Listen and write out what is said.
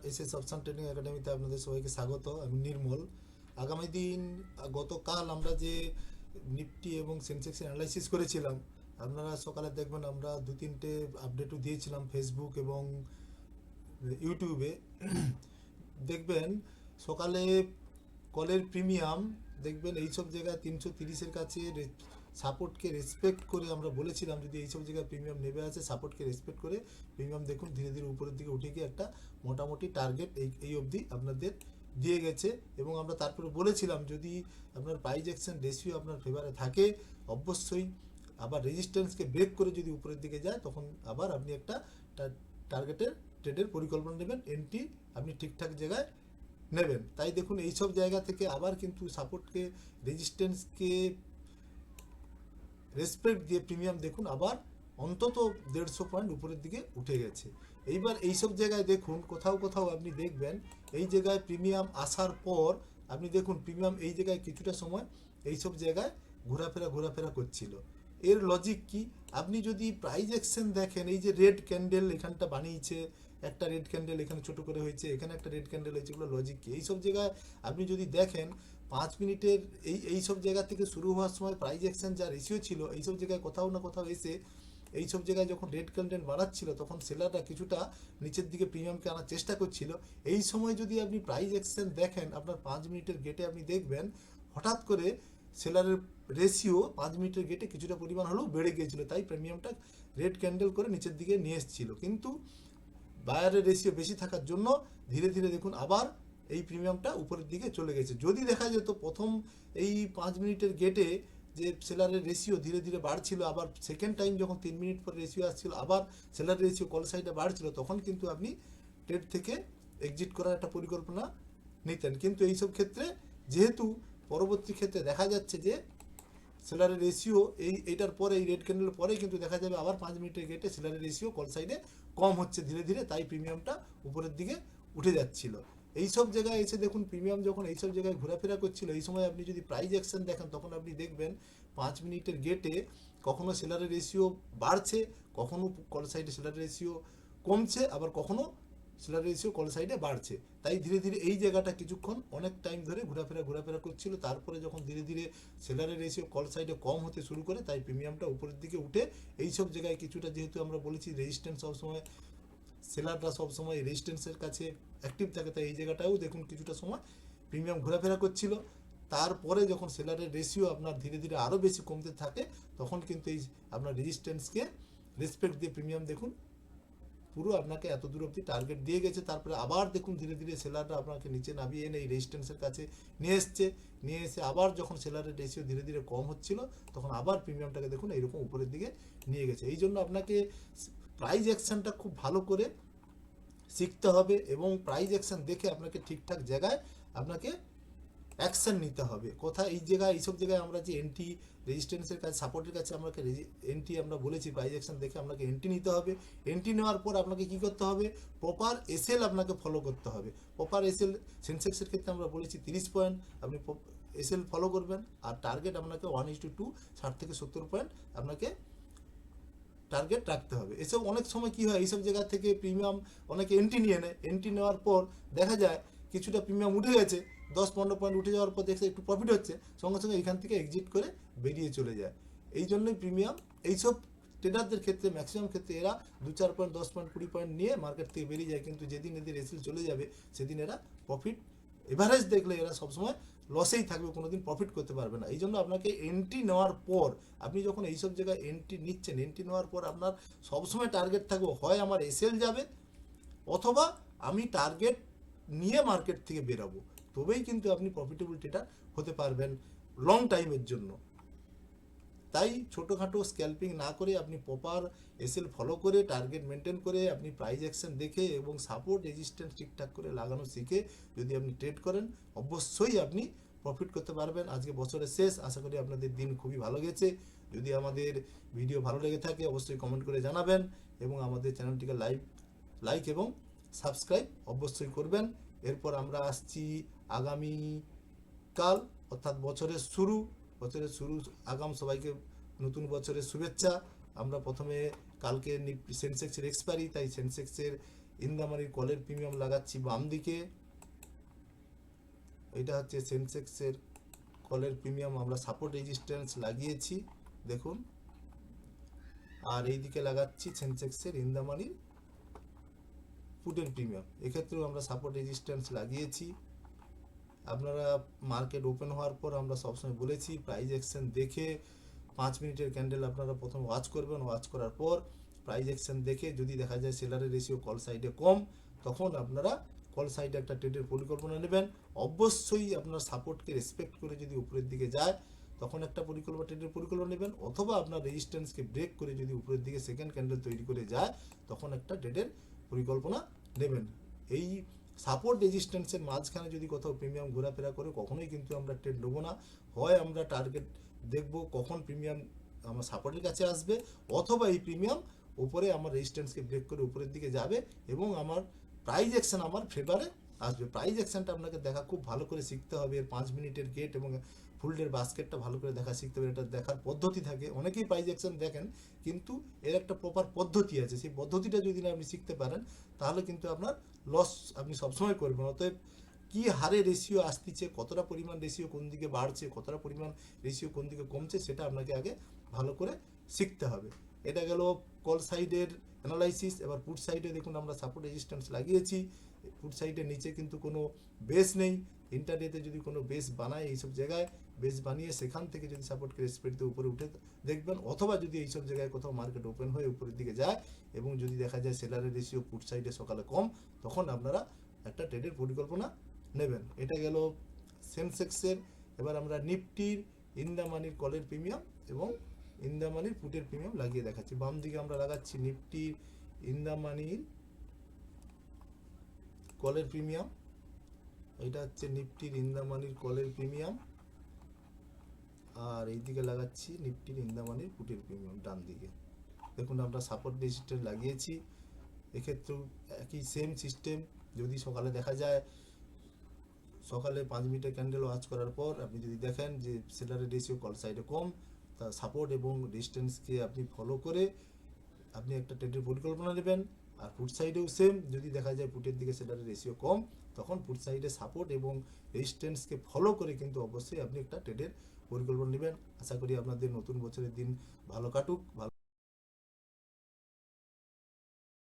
SS option trading একাডেমিতে আপনাদের সবাইকে স্বাগত। আমি নির্মল। আগামী দিন গতকাল আমরা যে নিফটি এবং সেন্সেক্স অ্যানালাইসিস করেছিলাম, আপনারা সকালে দেখবেন আমরা দু তিনটে আপডেটও দিয়েছিলাম ফেসবুক এবং ইউটিউবে। দেখবেন সকালে কলের প্রিমিয়াম দেখবেন এইসব জায়গায় 330-এর কাছে সাপোর্টকে রেসপেক্ট করে আমরা বলেছিলাম যদি এইসব জায়গায় প্রিমিয়াম নেমে আসে সাপোর্টকে রেসপেক্ট করে প্রিমিয়াম দেখুন ধীরে ধীরে উপরের দিকে উঠে গিয়ে একটা মোটামুটি টার্গেট এই অবধি আপনাদের দিয়ে গেছে। এবং আমরা তারপরে বলেছিলাম যদি আপনার প্রাইস অ্যাকশন রেশিও আপনার ফেভারে থাকে অবশ্যই আবার রেজিস্ট্যান্সকে ব্রেক করে যদি উপরের দিকে যায় তখন আবার আপনি একটা টার্গেটের ট্রেডের পরিকল্পনা নেবেন, এন্ট্রি আপনি ঠিকঠাক জায়গায় নেবেন। তাই দেখুন এইসব জায়গা থেকে আবার কিন্তু সাপোর্টকে রেজিস্ট্যান্সকে রেসপেক্ট দিয়ে প্রিমিয়াম দেখুন আবার অন্তত 150 পয়েন্ট উপরের দিকে উঠে গেছে। এইবার এইসব জায়গায় দেখুন কোথাও কোথাও আপনি দেখবেন এই জায়গায় প্রিমিয়াম আসার পর আপনি দেখুন প্রিমিয়াম এই জায়গায় কিছুটা সময় এইসব জায়গায় ঘোরাফেরা করছিল। এর লজিক কি? আপনি যদি প্রাইস অ্যাকশন দেখেন, এই যে রেড ক্যান্ডেল এখানটা বানিয়েছে, একটা রেড ক্যান্ডেল এখানে ছোট করে হয়েছে, এখানে একটা রেড ক্যান্ডেল হয়েছে, এগুলো লজিক কি? এইসব জায়গায় আপনি যদি দেখেন 5 মিনিটের এইসব জায়গা থেকে শুরু হওয়ার সময় প্রাইস অ্যাকশন যা রেশিও ছিল এইসব জায়গায় কোথাও না কোথাও এসে এইসব জায়গায় যখন রেড ক্যান্ডেল বাড়াচ্ছিল তখন সেলাররা কিছুটা নিচের দিকে প্রিমিয়ামকে আনার চেষ্টা করছিল। এই সময় যদি আপনি প্রাইস অ্যাকশন দেখেন আপনার 5 মিনিটের গেটে আপনি দেখবেন হঠাৎ করে সেলারের রেশিও 5 মিনিটের গেটে কিছুটা পরিমাণ হলেও বেড়ে গিয়েছিল, তাই প্রিমিয়ামটা রেড ক্যান্ডেল করে নিচের দিকে নিয়ে এসেছিল। কিন্তু বায়ারের রেশিও বেশি থাকার জন্য ধীরে ধীরে দেখুন আবার এই প্রিমিয়ামটা উপরের দিকে চলে গেছে। যদি দেখা যেত প্রথম এই 5 মিনিটের গেটে যে সেলারের রেশিও ধীরে ধীরে বাড়ছিল, আবার সেকেন্ড টাইম যখন 3 মিনিট পর রেশিও আসছিল আবার সেলারের রেশিও কল সাইডে বাড়ছিল, তখন কিন্তু আপনি ট্রেড থেকে এক্সিট করার একটা পরিকল্পনা নিতেন। কিন্তু এইসব ক্ষেত্রে যেহেতু পরবর্তী ক্ষেত্রে দেখা যাচ্ছে যে সেলারের রেশিও এইটার পরে এই রেড ক্যান্ডেলের পরে কিন্তু দেখা যাবে আবার 5 মিনিটের গেটে সেলারের রেশিও কল সাইডে কম হচ্ছে ধীরে ধীরে, তাই প্রিমিয়ামটা উপরের দিকে উঠে যাচ্ছিল। এইসব জায়গায় এসে দেখুন প্রিমিয়াম যখন এইসব জায়গায় ঘোরাফেরা করছিল এই সময় আপনি যদি প্রাইস অ্যাকশন দেখেন তখন আপনি দেখবেন 5 মিনিটের গেটে কখনো সেলারের রেশিও বাড়ছে, কখনো কল সাইডে সেলারের রেশিও কমছে, আবার কখনো সেলার রেশিও কল সাইডে বাড়ছে। তাই ধীরে ধীরে এই জায়গাটা কিছুক্ষণ অনেক টাইম ধরে ঘোরাফেরা করছিল। তারপরে যখন ধীরে ধীরে সেলারের রেশিও কল সাইডে কম হতে শুরু করে তাই প্রিমিয়ামটা উপরের দিকে উঠে এইসব জায়গায় কিছুটা, যেহেতু আমরা বলেছি রেজিস্ট্যান্স সবসময় সেলাররা সবসময় রেজিস্ট্যান্সের কাছে অ্যাক্টিভ থাকে, তাই এই জায়গাটাও দেখুন কিছুটা সময় প্রিমিয়াম ঘোরাফেরা করছিল। তারপরে যখন সেলারের রেশিও আপনার ধীরে ধীরে আরও বেশি কমতে থাকে তখন কিন্তু এই আপনার রেজিস্ট্যান্সকে রেসপেক্ট দিয়ে প্রিমিয়াম দেখুন পুরো আপনাকে এত দূর অব্দি টার্গেট দিয়ে গেছে। তারপরে আবার দেখুন ধীরে ধীরে সেলাররা আপনাকে নিচে নামিয়ে এনে এই রেজিস্ট্যান্সের কাছে নিয়ে এসছে, নিয়ে এসে আবার যখন সেলারের রেশিও ধীরে ধীরে কম হচ্ছিল তখন আবার প্রিমিয়ামটাকে দেখুন এইরকম উপরের দিকে নিয়ে গেছে। এই জন্য আপনাকে প্রাইস অ্যাকশনটা খুব ভালো করে শিখতে হবে এবং প্রাইস অ্যাকশন দেখে আপনাকে ঠিকঠাক জায়গায় আপনাকে অ্যাকশন নিতে হবে। কোথায় এই জায়গায় এইসব জায়গায় আমরা যে এন্টি রেজিস্ট্যান্সের কাছে সাপোর্টের কাছে আমাকে এন্টি আমরা বলেছি প্রাইস অ্যাকশন দেখে আপনাকে এন্টি নিতে হবে। এন্টি নেওয়ার পর আপনাকে কি করতে হবে? প্রপার এসএল আপনাকে ফলো করতে হবে। প্রপার এসএল সেন্সেক্সের ক্ষেত্রে আমরা বলেছি 30 পয়েন্ট আপনি এসএল ফলো করবেন, আর টার্গেট আপনাকে 1:2 60 থেকে 70 পয়েন্ট আপনাকে টার্গেট রাখতে হবে। এসব অনেক সময় কি হয় এইসব জায়গা থেকে প্রিমিয়াম অনেকে এন্ট্রি নিয়ে নেয়, এন্ট্রি নেওয়ার পর দেখা যায় কিছুটা প্রিমিয়াম উঠে গেছে, 10-15 পয়েন্ট উঠে যাওয়ার পর দেখছে একটু প্রফিট হচ্ছে, সঙ্গে সঙ্গে এখান থেকে এক্সিট করে বেরিয়ে চলে যায়। এই জন্যই প্রিমিয়াম এইসব ট্রেডারদের ক্ষেত্রে ম্যাক্সিমাম ক্ষেত্রে এরা 2-4 পয়েন্ট 10 পয়েন্ট 20 পয়েন্ট নিয়ে মার্কেট থেকে বেরিয়ে যায়, কিন্তু যেদিন এদের এসএল চলে যাবে সেদিন এরা প্রফিট এভারেজ দেখলে এরা সবসময় লসেই থাকবে, কোনোদিন প্রফিট করতে পারবে না। এই জন্য আপনাকে এন্ট্রি নেওয়ার পর আপনি যখন এইসব জায়গায় এন্ট্রি নিচ্ছেন, এন্ট্রি নেওয়ার পর আপনার সবসময় টার্গেট থাকবে হয় আমার এসএল যাবে অথবা আমি টার্গেট নিয়ে মার্কেট থেকে বেরাবো, তবেই কিন্তু আপনি প্রফিটেবল ট্রেডার হতে পারবেন লং টাইমের জন্য। তাই ছোটোখাটো স্ক্যাল্পিং না করে আপনি প্রপার এসএল ফলো করে টার্গেট মেনটেন করে আপনি প্রাইস অ্যাকশন দেখে এবং সাপোর্ট রেজিস্ট্যান্স ঠিকঠাক করে লাগানো শিখে যদি আপনি ট্রেড করেন অবশ্যই আপনি প্রফিট করতে পারবেন। আজকে বছরের শেষ, আশা করি আপনাদের দিন খুবই ভালো গেছে। যদি আমাদের ভিডিও ভালো লেগে থাকে অবশ্যই কমেন্ট করে জানাবেন এবং আমাদের চ্যানেলটিকে লাইক এবং সাবস্ক্রাইব অবশ্যই করবেন। এরপর আমরা আসছি আগামী কাল, অর্থাৎ বছরের শুরু আগাম সবাইকে নতুন বছরের শুভেচ্ছা। আমরা প্রথমে কালকে সেন্সেক্সের এক্সপায়ারি, তাই সেন্সেক্সের ইন দ্য মানির কলের প্রিমিয়াম লাগাচ্ছি বাম দিকে। এটা হচ্ছে সেন্সেক্সের কলের প্রিমিয়াম, আমরা সাপোর্ট রেজিস্ট্যান্স লাগিয়েছি দেখুন। আর এই দিকে লাগাচ্ছি সেন্সেক্সের ইন দ্য মানির পুটের প্রিমিয়াম, এক্ষেত্রেও আমরা সাপোর্ট রেজিস্ট্যান্স লাগিয়েছি। আপনারা মার্কেট ওপেন হওয়ার পর আমরা সবসময় বলেছি প্রাইস অ্যাকশন দেখে 5 মিনিটের ক্যান্ডেল আপনারা প্রথম ওয়াচ করবেন, ওয়াচ করার পর প্রাইস অ্যাকশন দেখে যদি দেখা যায় সেলারের রেশিও কল সাইডে কম, তখন আপনারা কল সাইডে একটা ট্রেডের পরিকল্পনা নেবেন। অবশ্যই আপনার সাপোর্টকে রেসপেক্ট করে যদি উপরের দিকে যায় তখন একটা ট্রেডের পরিকল্পনা নেবেন, অথবা আপনার রেজিস্ট্যান্সকে ব্রেক করে যদি উপরের দিকে সেকেন্ড ক্যান্ডেল তৈরি করে যায় তখন একটা ট্রেডের পরিকল্পনা নেবেন। এই সাপোর্ট রেজিস্ট্যান্সের মাঝখানে যদি কোথাও প্রিমিয়াম ঘোরাফেরা করে কখনোই কিন্তু আমরা ট্রেড নেবো না। হয় আমরা টার্গেট দেখব কখন প্রিমিয়াম আমার সাপোর্টের কাছে আসবে, অথবা এই প্রিমিয়াম উপরে আমার রেজিস্ট্যান্সকে ব্রেক করে উপরের দিকে যাবে এবং আমার প্রাইস অ্যাকশন আমার ফেভারে আসবে। প্রাইস অ্যাকশনটা আপনাকে দেখা খুব ভালো করে শিখতে হবে। এর 5 মিনিটের গেট এবং ফুল ডের বাস্কেটটা ভালো করে দেখা শিখতে হবে। এটা দেখার পদ্ধতি থাকে, অনেকেই প্রাইস অ্যাকশন দেখেন কিন্তু এর একটা প্রপার পদ্ধতি আছে, সেই পদ্ধতিটা যদি না আপনি শিখতে পারেন তাহলে কিন্তু আপনার লস আপনি সবসময় করবেন। অতএব কী হারে রেশিও আসতেছে, কতটা পরিমাণ রেশিও কোন দিকে বাড়ছে, কতটা পরিমাণ রেশিও কোন দিকে কমছে, সেটা আপনাকে আগে ভালো করে শিখতে হবে। এটা গেল কল সাইডের অ্যানালাইসিস। এবার পুট সাইডে দেখুন আমরা সাপোর্ট রেজিস্ট্যান্স লাগিয়েছি। পুট সাইডের নিচে কিন্তু কোনো বেস নেই। ইন্টারডেতে যদি কোনো বেস বানায় এইসব জায়গায় বেস বানিয়ে সেখান থেকে যদি সাপোর্টকে রেসপেক্ট দিয়ে উপরে উঠে দেখবেন, অথবা যদি এইসব জায়গায় কোথাও মার্কেট ওপেন হয়ে উপরের দিকে যায় এবং যদি দেখা যায় সেলারের রেশিও পুট সাইডে সকালে কম, তখন আপনারা একটা ট্রেডের পরিকল্পনা নেবেন। এটা গেল সেন্সেক্সের। এবার আমরা নিফটির ইন দ্য মানির কলের প্রিমিয়াম এবং ইন দ্য মানির পুটের প্রিমিয়াম লাগিয়ে দেখাচ্ছি। বাম দিকে আমরা লাগাচ্ছি নিফটির ইন দ্য মানির কলের প্রিমিয়াম, এটা হচ্ছে নিফটির ইন দ্য মানির কলের প্রিমিয়াম। আর এইদিকে লাগাচ্ছি নিফটির ইন দ্য মানির পুটের প্রিমিয়াম ডান দিকে। দেখুন আমরা সাপোর্ট রেজিস্ট্যান্স লাগিয়েছি, এক্ষেত্রেও একই সেম সিস্টেম। যদি সকালে দেখা যায় সকালে 5 মিনিটের ক্যান্ডেল ওয়াচ করার পর আপনি যদি দেখেন যে সেলারের রেশিও কল সাইডে কম, তা সাপোর্ট এবং রেজিস্ট্যান্সকে আপনি ফলো করে আপনি একটা ট্রেডের পরিকল্পনা নেবেন। আর পুট সাইডেও সেম, যদি দেখা যায় পুটের দিকে সেলারের রেশিও কম, তখন পুট সাইডে সাপোর্ট এবং রেজিস্ট্যান্সকে ফলো করে কিন্তু অবশ্যই আপনি একটা ট্রেডের পরিকল্পনা নেবেন। আশা করি আপনাদের নতুন বছরের দিন ভালো কাটুক। ভালো